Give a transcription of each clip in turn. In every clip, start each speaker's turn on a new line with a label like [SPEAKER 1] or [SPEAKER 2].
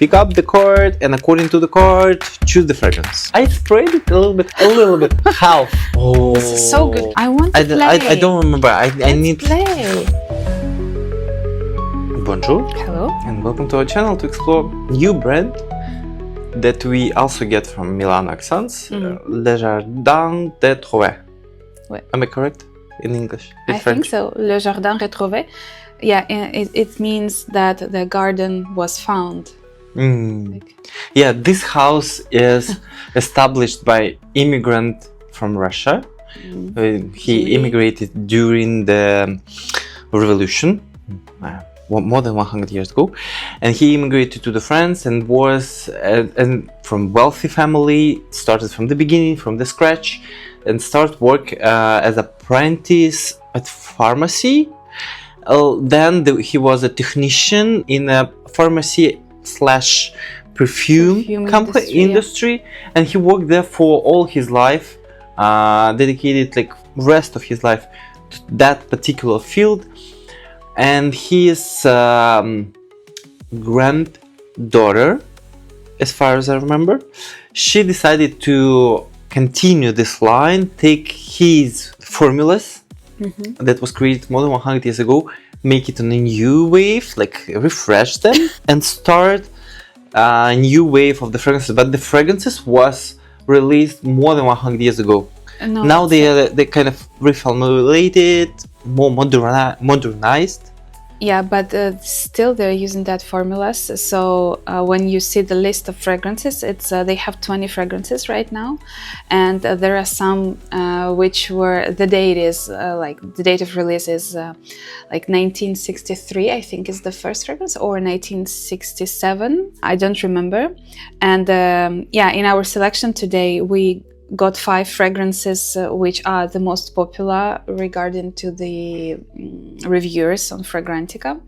[SPEAKER 1] pick up the card, and according to the card, choose the fragrance. I sprayed it a little bit, half. Oh,
[SPEAKER 2] this is so good. I want to play.
[SPEAKER 1] I don't remember. I need
[SPEAKER 2] play.
[SPEAKER 1] Bonjour.
[SPEAKER 2] Hello.
[SPEAKER 1] And welcome to our channel to explore new brand that we also get from Milan Accents, Le Jardin Retrouvé. Am I correct in English?
[SPEAKER 2] I think so. Le Jardin Retrouvé. Yeah, it means that the garden was found.
[SPEAKER 1] Yeah, this house is established by immigrant from Russia. He immigrated during the revolution, more than 100 years ago, and he immigrated to the France and was from wealthy family, started from the beginning, from the scratch, and started work as apprentice at pharmacy. Then he was a technician in a pharmacy / perfume company industry, and he worked there for all his life, dedicated like rest of his life to that particular field. And his granddaughter, as far as I remember, she decided to continue this line, take his formulas that was created more than 100 years ago, make it on a new wave, like refresh them, and start a new wave of the fragrances. But the fragrances was released more than 100 years ago.
[SPEAKER 2] No,
[SPEAKER 1] now they kind of reformulated, more modernized.
[SPEAKER 2] Yeah, but still they're using that formulas. So when you see the list of fragrances, it's they have 20 fragrances right now, and there are some which were the date is like the date of release is like 1963, I think is the first fragrance, or 1967. I don't remember. And yeah, in our selection today we got 5 fragrances which are the most popular regarding to the reviewers on Fragrantica,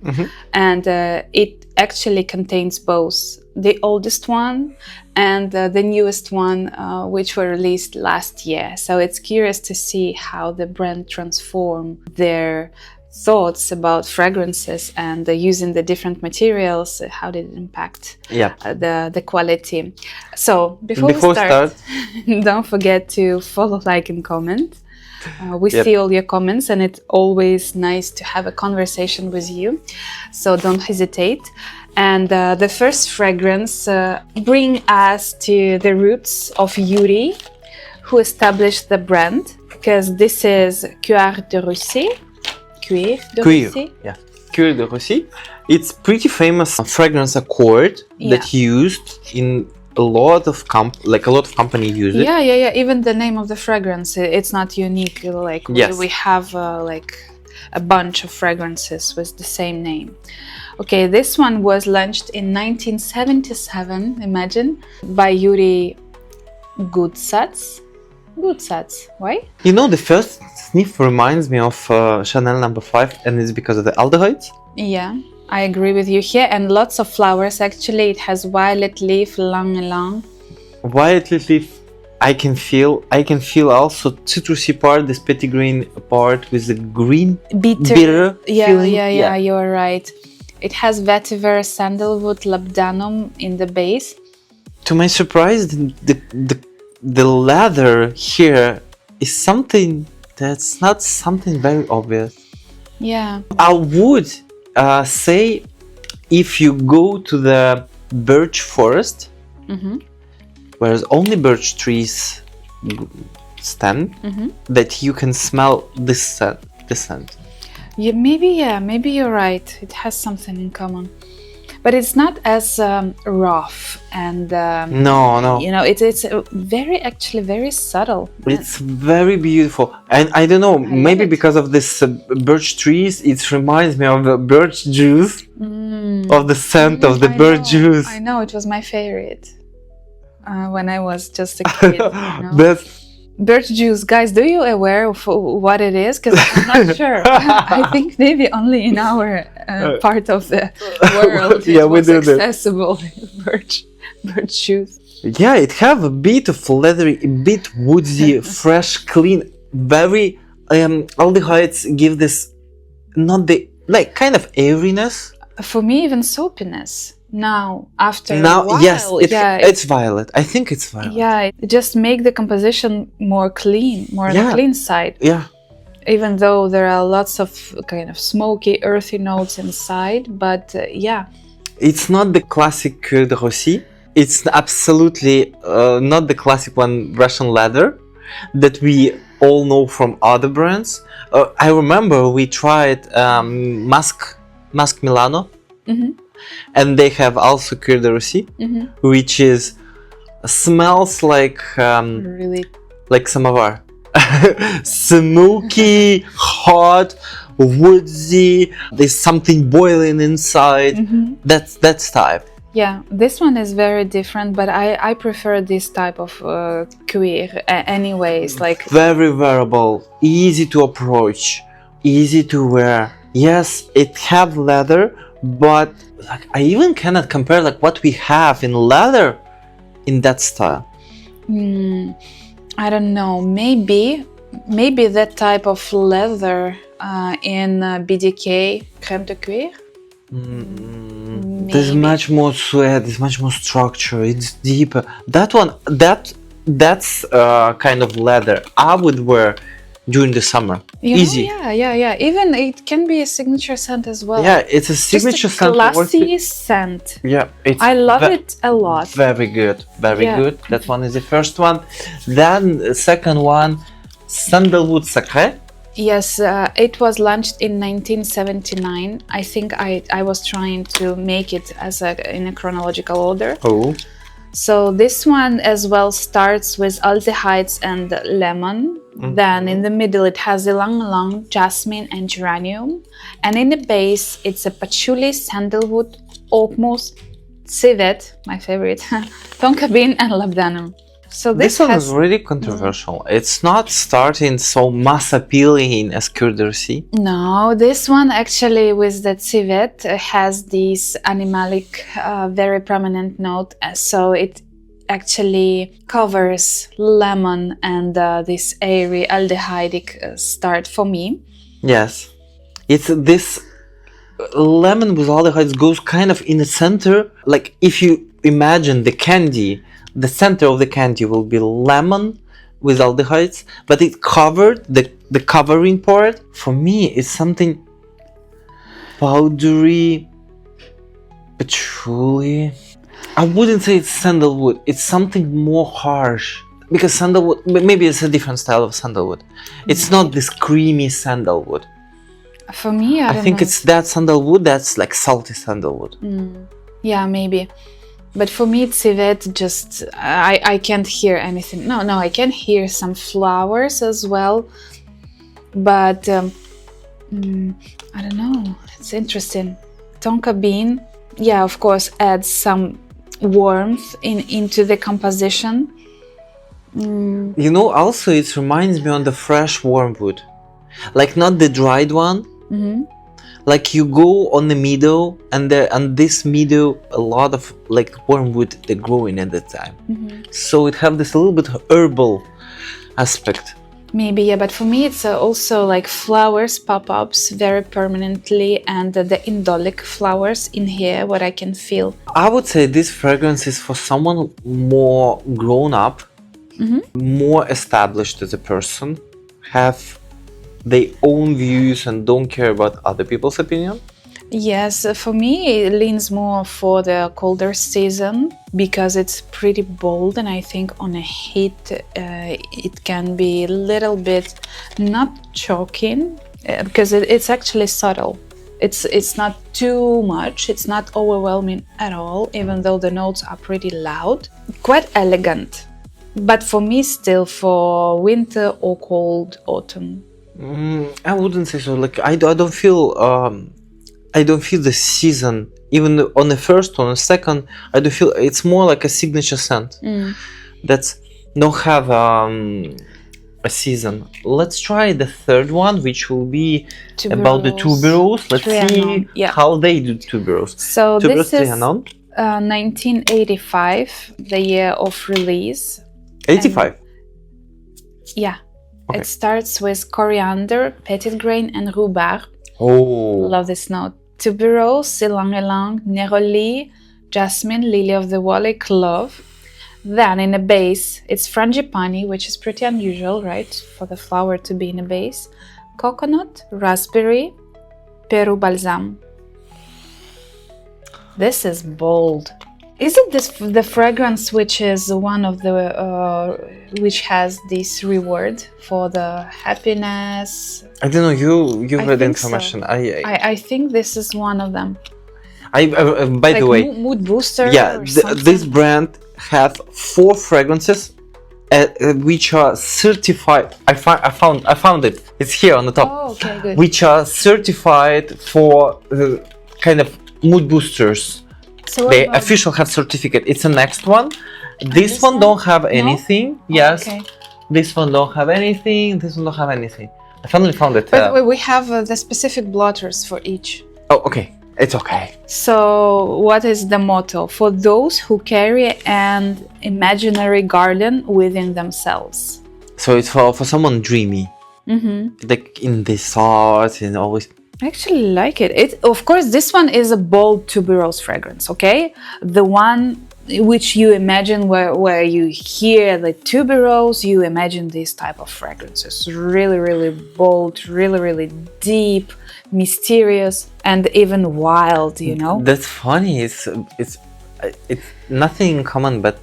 [SPEAKER 2] and it actually contains both the oldest one and the newest one, which were released last year. So it's curious to see how the brand transformed their thoughts about fragrances and using the different materials. How did it impact the quality? So before we start don't forget to follow, like, and comment. We see all your comments, and it's always nice to have a conversation with you, so don't hesitate. And the first fragrance bring us to the roots of Yuri, who established the brand, because this is Cuir de Russie. Cuir de Russie. Yeah,
[SPEAKER 1] Cuir de Russie. It's pretty famous fragrance accord that used in a lot of company use it.
[SPEAKER 2] Yeah. Even the name of the fragrance, it's not unique. Like we have like a bunch of fragrances with the same name. Okay, this one was launched in 1977. Imagine, by Yuri Goodsats. Why?
[SPEAKER 1] You know, the first sniff reminds me of Chanel No. 5, and it's because of the aldehydes.
[SPEAKER 2] Yeah, I agree with you here, and lots of flowers. Actually, it has violet leaf, ylang.
[SPEAKER 1] Violet leaf. I can feel also citrusy part, this petitgrain part with the green bitter feeling.
[SPEAKER 2] Yeah, you are right. It has vetiver, sandalwood, labdanum in the base.
[SPEAKER 1] To my surprise, the leather here is something that's not something very obvious.
[SPEAKER 2] Yeah.
[SPEAKER 1] I would say if you go to the birch forest, where only birch trees stand, that you can smell this scent.
[SPEAKER 2] Yeah, maybe you're right. It has something in common. But it's not as rough and
[SPEAKER 1] no.
[SPEAKER 2] You know, it's very subtle.
[SPEAKER 1] It's very beautiful, and I don't know, maybe because of this birch trees, it reminds me of the birch juice, of the scent of the birch juice.
[SPEAKER 2] I know, it was my favorite when I was just a kid.
[SPEAKER 1] That's
[SPEAKER 2] birch juice, guys. Do you aware of what it is? Because I'm not sure. I think maybe only in our part of the world it was accessible. birch juice.
[SPEAKER 1] Yeah, it have a bit of leathery, a bit woodsy, fresh, clean. Very aldehydes give this not the like kind of airiness.
[SPEAKER 2] For me, even soapiness. now after
[SPEAKER 1] Now,
[SPEAKER 2] a while.
[SPEAKER 1] yes,
[SPEAKER 2] yeah,
[SPEAKER 1] it's violet. I think it's violet.
[SPEAKER 2] yeah, it just make the composition more clean, more on the
[SPEAKER 1] Yeah.
[SPEAKER 2] clean side.
[SPEAKER 1] Yeah.
[SPEAKER 2] Even though there are lots of kind of smoky, earthy notes inside, but yeah.
[SPEAKER 1] It's not the classic Cuir de Russie. It's absolutely not the classic one, Russian leather that we all know from other brands. I remember we tried Mask Milano, and they have also Cuir de Russie, which is smells like
[SPEAKER 2] Really.
[SPEAKER 1] like samovar, smoky, hot, woodsy. There's something boiling inside. That's type.
[SPEAKER 2] Yeah, this one is very different, but I prefer this type of cuir anyways. Like
[SPEAKER 1] Very wearable, easy to approach, easy to wear. Yes, it have leather, but like, I even cannot compare like what we have in leather in that style.
[SPEAKER 2] I don't know. Maybe that type of leather in BDK crème de cuir.
[SPEAKER 1] There's much more sweat, there's much more structure, it's deeper. That one, that's kind of leather I would wear during the summer.
[SPEAKER 2] You
[SPEAKER 1] Easy.
[SPEAKER 2] know, yeah. Even it can be a signature scent as well.
[SPEAKER 1] Yeah, it's a signature
[SPEAKER 2] Just a
[SPEAKER 1] scent.
[SPEAKER 2] classy scent.
[SPEAKER 1] Yeah,
[SPEAKER 2] I love it a lot.
[SPEAKER 1] Very good, very
[SPEAKER 2] Yeah.
[SPEAKER 1] good. That one is the first one. Then the second one, Sandalwood Sacré.
[SPEAKER 2] Yes, it was launched in 1979. I think I was trying to make it in a chronological order.
[SPEAKER 1] Oh.
[SPEAKER 2] So this one as well starts with aldehydes and lemon. Then in the middle it has ylang-ylang, jasmine and geranium. And in the base it's a patchouli, sandalwood, oak moss, civet, my favorite, tonka bean and labdanum. So
[SPEAKER 1] This one is really controversial. It's not starting so mass appealing as Cuir de Russie.
[SPEAKER 2] No, this one actually with the civet has this animalic, very prominent note. So it actually covers lemon and this airy aldehydic start for me.
[SPEAKER 1] Yes, it's this lemon with aldehydes goes kind of in the center. Like if you imagine the candy, the center of the candy will be lemon with aldehydes, but it covered the covering part. For me, it's something powdery, patchouli. I wouldn't say it's sandalwood. It's something more harsh because sandalwood. Maybe it's a different style of sandalwood. It's not this creamy sandalwood.
[SPEAKER 2] For me, I
[SPEAKER 1] think
[SPEAKER 2] know.
[SPEAKER 1] it's that sandalwood that's like salty sandalwood.
[SPEAKER 2] Yeah, maybe. But for me, civet just I can't hear anything. No, I can hear some flowers as well. But I don't know. It's interesting. Tonka bean, yeah, of course, adds some warmth into the composition.
[SPEAKER 1] You know, also it reminds me on the fresh wormwood, like not the dried one. Like you go on the meadow, and this meadow, a lot of like wormwood they're growing at that time. So it have this a little bit herbal aspect.
[SPEAKER 2] Maybe, yeah, but for me it's also like flowers pop-ups very permanently, and the indolic flowers in here, what I can feel.
[SPEAKER 1] I would say this fragrance is for someone more grown up, more established as a person, have their own views and don't care about other people's opinion.
[SPEAKER 2] Yes, for me it leans more for the colder season because it's pretty bold, and I think on a heat it can be a little bit not choking because it's actually subtle. It's not too much, it's not overwhelming at all, even though the notes are pretty loud. Quite elegant, but for me still for winter or cold autumn.
[SPEAKER 1] I wouldn't say so. Like I don't feel the season. Even on the first, on the second, I don't feel. It's more like a signature scent. That's don't have a season. Let's try the third one, which will be about the tuberose. Let's
[SPEAKER 2] Trianon,
[SPEAKER 1] see how they do tuberose.
[SPEAKER 2] So
[SPEAKER 1] Tuberose
[SPEAKER 2] this is
[SPEAKER 1] Trianon.
[SPEAKER 2] 1985, the year of release.
[SPEAKER 1] 85.
[SPEAKER 2] Yeah.
[SPEAKER 1] Okay.
[SPEAKER 2] It starts with coriander, petit grain, and rhubarb.
[SPEAKER 1] Oh.
[SPEAKER 2] Love this note. Tuberose, ylang-ylang, neroli, jasmine, lily of the valley, clove. Then in a base, it's frangipani, which is pretty unusual, right, for the flower to be in a base. Coconut, raspberry, Peru balsam. This is bold. Isn't this the fragrance which is one of the which has this reward for the happiness?
[SPEAKER 1] I don't know. You read the
[SPEAKER 2] think so.
[SPEAKER 1] information.
[SPEAKER 2] I think this is one of them.
[SPEAKER 1] By the way,
[SPEAKER 2] mood booster.
[SPEAKER 1] yeah,
[SPEAKER 2] or something.
[SPEAKER 1] this brand has 4 fragrances, which are certified. I found it. It's here on the top.
[SPEAKER 2] Oh, okay, good.
[SPEAKER 1] Which are certified for kind of mood boosters.
[SPEAKER 2] So
[SPEAKER 1] They official have certificate. It's the next one. This one don't have anything.
[SPEAKER 2] No?
[SPEAKER 1] Yes.
[SPEAKER 2] Okay.
[SPEAKER 1] This one don't have anything. This one don't have anything. I finally found it.
[SPEAKER 2] But we have the specific blotters for each.
[SPEAKER 1] Oh, okay. It's okay.
[SPEAKER 2] So, what is the motto? For those who carry an imaginary garden within themselves.
[SPEAKER 1] So it's for someone dreamy.
[SPEAKER 2] Mm-hmm.
[SPEAKER 1] Like in this art and always.
[SPEAKER 2] I actually like it. Of course, this one is a bold tuberose fragrance, okay? The one which you imagine where you hear the tuberose, you imagine this type of fragrances. Really, really bold, really, really deep, mysterious, and even wild, you know?
[SPEAKER 1] That's funny. It's nothing in common, but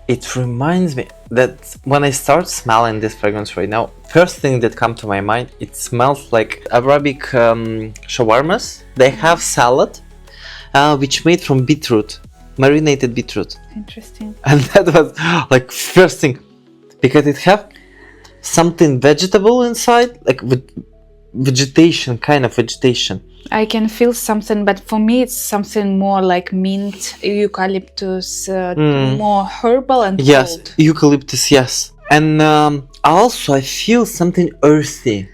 [SPEAKER 1] it reminds me that when I start smelling this fragrance right now, first thing that comes to my mind, it smells like Arabic shawarmas. They have salad, which made from beetroot, marinated beetroot.
[SPEAKER 2] Interesting.
[SPEAKER 1] And that was like first thing, because it have something vegetable inside, like vegetation, kind of vegetation.
[SPEAKER 2] I can feel something, but for me it's something more like mint, eucalyptus, more herbal and
[SPEAKER 1] Yes,
[SPEAKER 2] cold.
[SPEAKER 1] eucalyptus, yes. And also I feel something earthy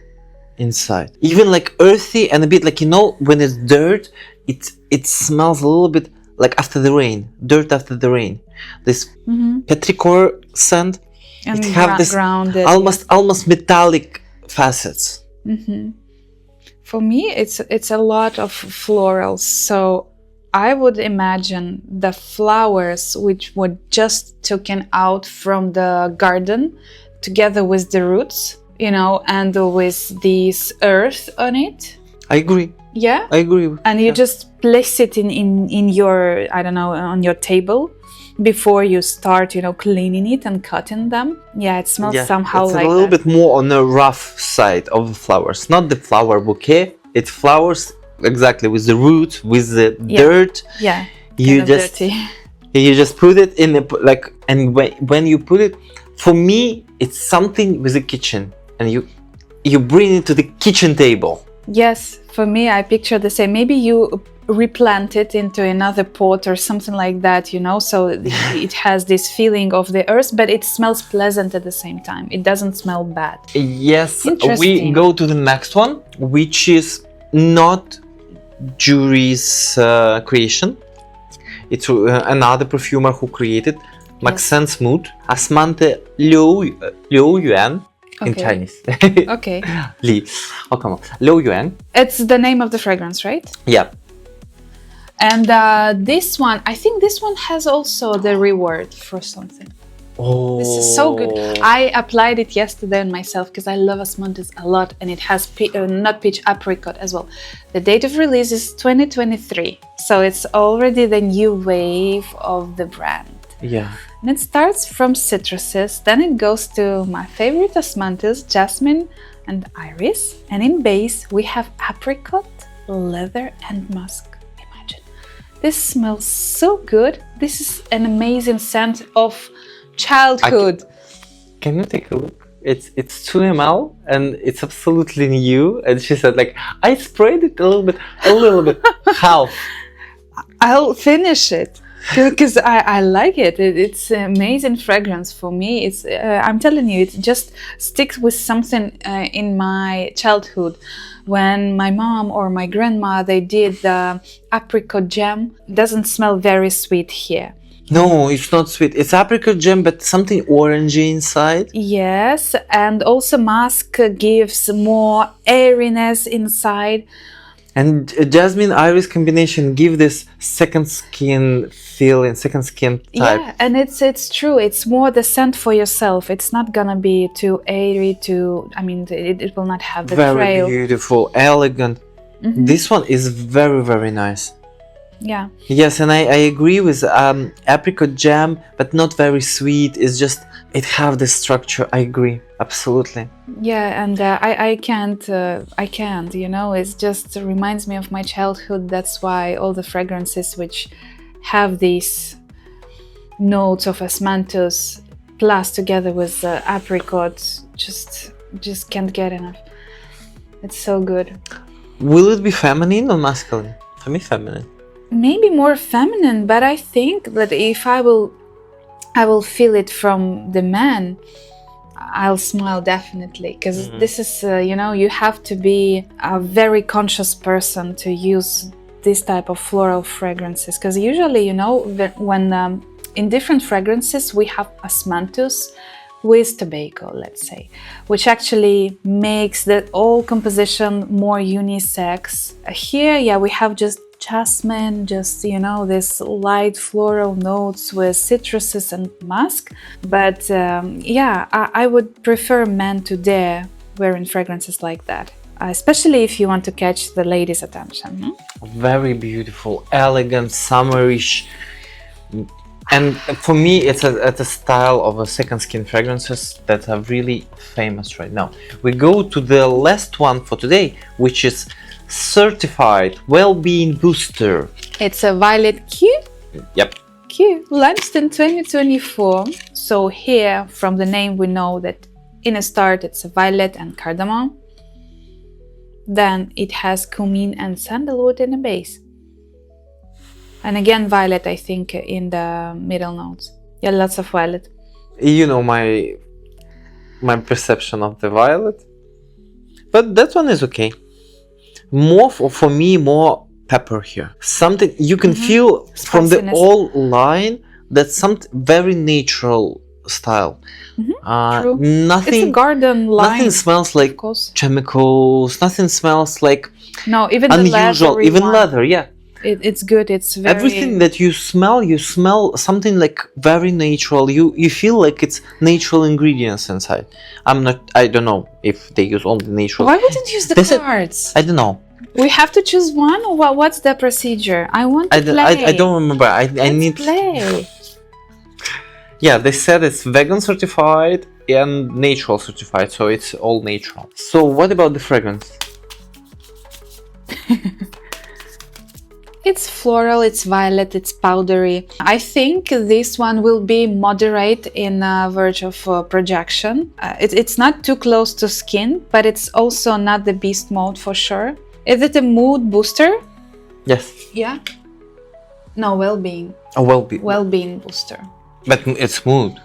[SPEAKER 1] inside. Even like earthy and a bit like, you know, when it's dirt, it smells a little bit like after the rain, dirt after the rain. This petrichor scent,
[SPEAKER 2] And
[SPEAKER 1] it have this
[SPEAKER 2] grounded.
[SPEAKER 1] almost metallic facets.
[SPEAKER 2] For me, it's a lot of florals. So I would imagine the flowers which were just taken out from the garden together with the roots, you know, and with this earth on it.
[SPEAKER 1] I agree.
[SPEAKER 2] Yeah?
[SPEAKER 1] I agree.
[SPEAKER 2] And you just place it in your, I don't know, on your table before you start, you know, cleaning it and cutting them. Yeah, it smells somehow
[SPEAKER 1] it's
[SPEAKER 2] like
[SPEAKER 1] a little
[SPEAKER 2] that.
[SPEAKER 1] bit more on the rough side of the flowers, not the flower bouquet. It's flowers exactly with the roots, with the dirt.
[SPEAKER 2] Yeah,
[SPEAKER 1] You
[SPEAKER 2] kind of
[SPEAKER 1] just
[SPEAKER 2] dirty.
[SPEAKER 1] you just put it in the like, and when you put it, for me, it's something with the kitchen, and you bring it to the kitchen table.
[SPEAKER 2] Yes, for me, I picture the same. Maybe you replant it into another pot or something like that, you know, so it has this feeling of the earth, but it smells pleasant at the same time. It doesn't smell bad.
[SPEAKER 1] Yes, we
[SPEAKER 2] Interesting.
[SPEAKER 1] go to the next one, which is not jury's creation. It's another perfumer who created Maxence Mood, Osmanthe Liu Yuan in
[SPEAKER 2] Okay.
[SPEAKER 1] Chinese.
[SPEAKER 2] Okay.
[SPEAKER 1] Li. Oh, come on. Liu Yuan.
[SPEAKER 2] It's the name of the fragrance, right?
[SPEAKER 1] Yeah.
[SPEAKER 2] And this one, I think this one has also the reward for something.
[SPEAKER 1] Oh.
[SPEAKER 2] This is so good. I applied it yesterday on myself because I love Osmanthe a lot, and it has not peach, apricot as well. The date of release is 2023, so it's already the new wave of the brand.
[SPEAKER 1] Yeah.
[SPEAKER 2] And it starts from citruses, then it goes to my favorite Osmanthes, jasmine and iris, and in base we have apricot, leather and musk. Imagine. This smells so good. This is an amazing scent of childhood.
[SPEAKER 1] Can you take a look? It's 2 ml and it's absolutely new. And she said, like, I sprayed it a little bit, half.
[SPEAKER 2] I'll finish it because I like it. It's an amazing fragrance for me. It's I'm telling you, it just sticks with something in my childhood. When my mom or my grandma, they did the apricot jam. It doesn't smell very sweet here.
[SPEAKER 1] No, it's not sweet. It's apricot jam, but something orangey inside.
[SPEAKER 2] Yes, and also musk gives more airiness inside.
[SPEAKER 1] And jasmine iris combination give this second skin feeling, second skin type.
[SPEAKER 2] Yeah, and it's true. It's more the scent for yourself. It's not gonna be too airy. It will not have the
[SPEAKER 1] Very
[SPEAKER 2] trail.
[SPEAKER 1] beautiful, elegant. This one is very, very nice.
[SPEAKER 2] Yeah.
[SPEAKER 1] Yes, and I agree with apricot jam, but not very sweet. It's just it have the structure. I agree, absolutely.
[SPEAKER 2] Yeah, and I can't. It just reminds me of my childhood. That's why all the fragrances which have these notes of osmanthus plus together with apricot, just can't get enough. It's so good.
[SPEAKER 1] Will it be feminine or masculine? For me, feminine.
[SPEAKER 2] Maybe more feminine, but I think that if I will feel it from the man, I'll smile definitely, because this is, you have to be a very conscious person to use this type of floral fragrances, because usually, when in different fragrances we have osmanthus with tobacco, let's say, which actually makes the whole composition more unisex. Here, yeah, we have just jasmine, just this light floral notes with citruses and musk. But I would prefer men to dare wearing fragrances like that, especially if you want to catch the ladies' attention.
[SPEAKER 1] Very beautiful, elegant, summerish. And for me, it's a style of a second skin fragrances that are really famous right now. We go to the last one for today, which is certified well-being booster.
[SPEAKER 2] It's a Violette Cuir.
[SPEAKER 1] Yep.
[SPEAKER 2] Cuir, launched in 2024. So here, from the name, we know that in a start it's a violet and cardamom. Then it has cumin and sandalwood in the base. And again, violet, I think, in the middle notes. Yeah, lots of violet.
[SPEAKER 1] You know my perception of the violet. But that one is okay. More for me, more pepper here. Something you can feel from the whole line. That's something very natural style.
[SPEAKER 2] True.
[SPEAKER 1] Nothing.
[SPEAKER 2] It's a garden line.
[SPEAKER 1] Nothing smells like chemicals. Nothing smells like
[SPEAKER 2] even
[SPEAKER 1] unusual.
[SPEAKER 2] The
[SPEAKER 1] even leather, yeah.
[SPEAKER 2] It's good. It's very.
[SPEAKER 1] Everything that you smell something like very natural. You feel like it's natural ingredients inside. I don't know if they use only natural.
[SPEAKER 2] Why wouldn't you use the cards?
[SPEAKER 1] I don't know.
[SPEAKER 2] We have to choose one, or what's the procedure? I want to play.
[SPEAKER 1] I don't remember. I need
[SPEAKER 2] play.
[SPEAKER 1] Yeah, they said it's vegan certified and natural certified, so it's all natural. So what about the fragrance?
[SPEAKER 2] It's floral, it's violet, it's powdery. I think this one will be moderate in verge of projection. It's not too close to skin, but it's also not the beast mode for sure. Is it a mood booster?
[SPEAKER 1] Yes.
[SPEAKER 2] Yeah? No, well-being.
[SPEAKER 1] Oh, well-being.
[SPEAKER 2] Well-being booster.
[SPEAKER 1] But it's mood.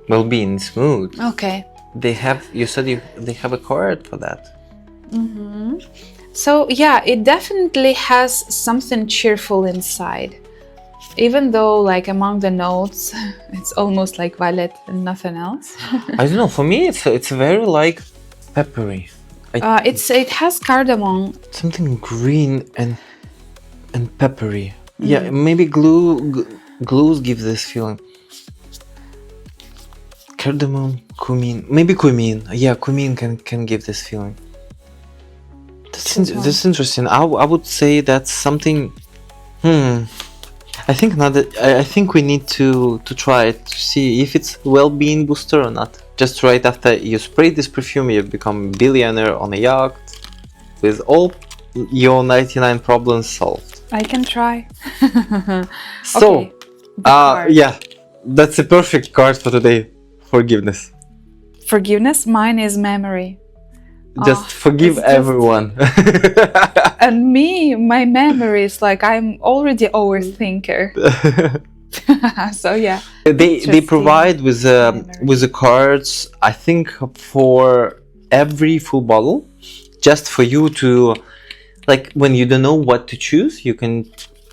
[SPEAKER 1] Well-being is mood.
[SPEAKER 2] Okay.
[SPEAKER 1] They have, you said they have a card for that.
[SPEAKER 2] So yeah, it definitely has something cheerful inside. Even though like among the notes, it's almost like violet and nothing else.
[SPEAKER 1] I don't know, for me it's very like peppery.
[SPEAKER 2] It has cardamom.
[SPEAKER 1] Something green and peppery. Yeah, maybe glues give this feeling. Cardamom, cumin, maybe cumin. Yeah, cumin can give this feeling. That's interesting. I would say that's something. I think not. I think we need to try it to see if it's well-being booster or not. Just right after you spray this perfume, you become a billionaire on a yacht with all your 99 problems solved.
[SPEAKER 2] I can try.
[SPEAKER 1] So,
[SPEAKER 2] okay,
[SPEAKER 1] yeah, that's a perfect card for today. Forgiveness.
[SPEAKER 2] Forgiveness. Mine is memory.
[SPEAKER 1] Just forgive everyone.
[SPEAKER 2] And me, my memory is like I'm already overthinker. So yeah.
[SPEAKER 1] They provide with the cards, I think, for every full bottle, just for you to, like, when you don't know what to choose, you can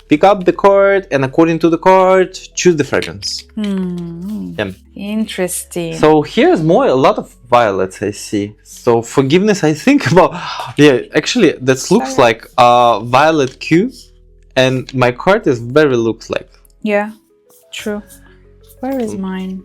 [SPEAKER 1] pick up the card and according to the card, choose the fragrance. Yeah.
[SPEAKER 2] Interesting.
[SPEAKER 1] So here's a lot of violets I see. So forgiveness, I think about, yeah, actually that looks like violet Q, and my card is very looks like.
[SPEAKER 2] Yeah, true. Where is mine?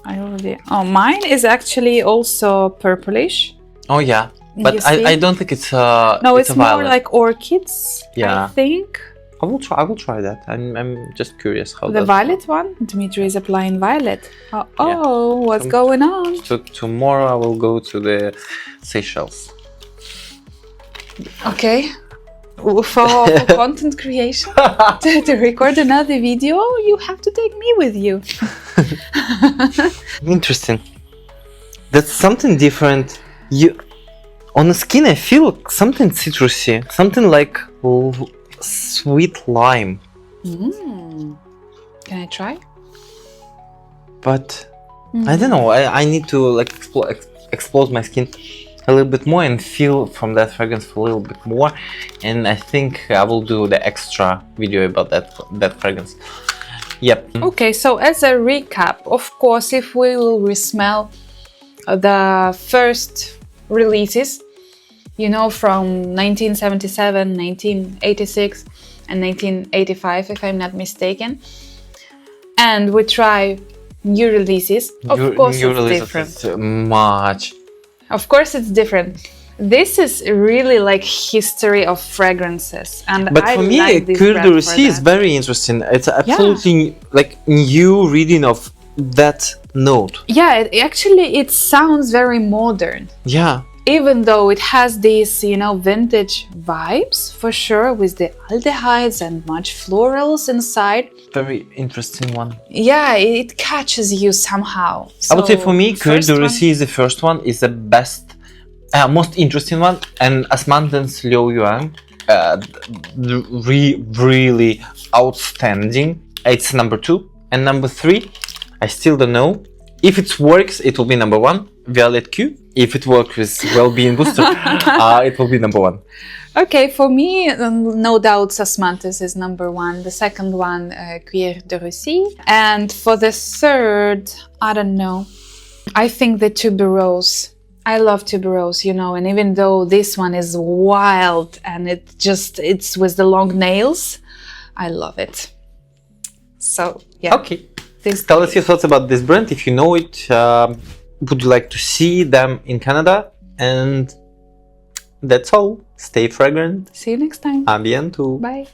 [SPEAKER 2] Mine is actually also purplish.
[SPEAKER 1] Oh yeah, but I don't think it's
[SPEAKER 2] no, it's
[SPEAKER 1] a
[SPEAKER 2] more
[SPEAKER 1] violet.
[SPEAKER 2] like orchids.
[SPEAKER 1] Yeah.
[SPEAKER 2] I think.
[SPEAKER 1] I will try that. I'm just curious how
[SPEAKER 2] The violet one? Dmitry is applying violet. What's going on?
[SPEAKER 1] So tomorrow I will go to the Seychelles.
[SPEAKER 2] Okay. For content creation, to record another video, you have to take me with you.
[SPEAKER 1] Interesting. That's something different. On the skin, I feel something citrusy, something like sweet lime.
[SPEAKER 2] Can I try?
[SPEAKER 1] But I don't know. I need to like expose my skin a little bit more and feel from that fragrance for a little bit more. And I think I will do the extra video about that fragrance. Yep.
[SPEAKER 2] Okay, so as a recap, of course, if we will resmell the first releases, you know, from 1977, 1986 and 1985, if I'm not mistaken, and we try new releases, of course it's different.
[SPEAKER 1] Much.
[SPEAKER 2] Of course it's different. This is really like history of fragrances, and
[SPEAKER 1] but for me, Cuir de Russie is very interesting. It's absolutely like new reading of that note.
[SPEAKER 2] Yeah, it sounds very modern.
[SPEAKER 1] Yeah.
[SPEAKER 2] Even though it has these, you know, vintage vibes for sure, with the aldehydes and much florals inside.
[SPEAKER 1] Very interesting one.
[SPEAKER 2] Yeah, it catches you somehow.
[SPEAKER 1] I would say for me, Cuir de Russie is the first one, is the best, most interesting one, and Osmanthe's Yuan, really outstanding. It's number 2, and number 3, I still don't know. If it works, it will be number 1, Violette Q. If it works with well-being booster, it will be number 1.
[SPEAKER 2] Okay, for me, no doubt Osmanthe is number 1. The second one, Cuir de Russie. And for the third, I don't know. I think the tuberose. I love tuberose, you know, and even though this one is wild and it's with the long nails, I love it. So, yeah.
[SPEAKER 1] Okay. Tell us your thoughts about this brand. If you know it, would you like to see them in Canada? And that's all. Stay fragrant.
[SPEAKER 2] See you next time.
[SPEAKER 1] A bientôt.
[SPEAKER 2] Bye.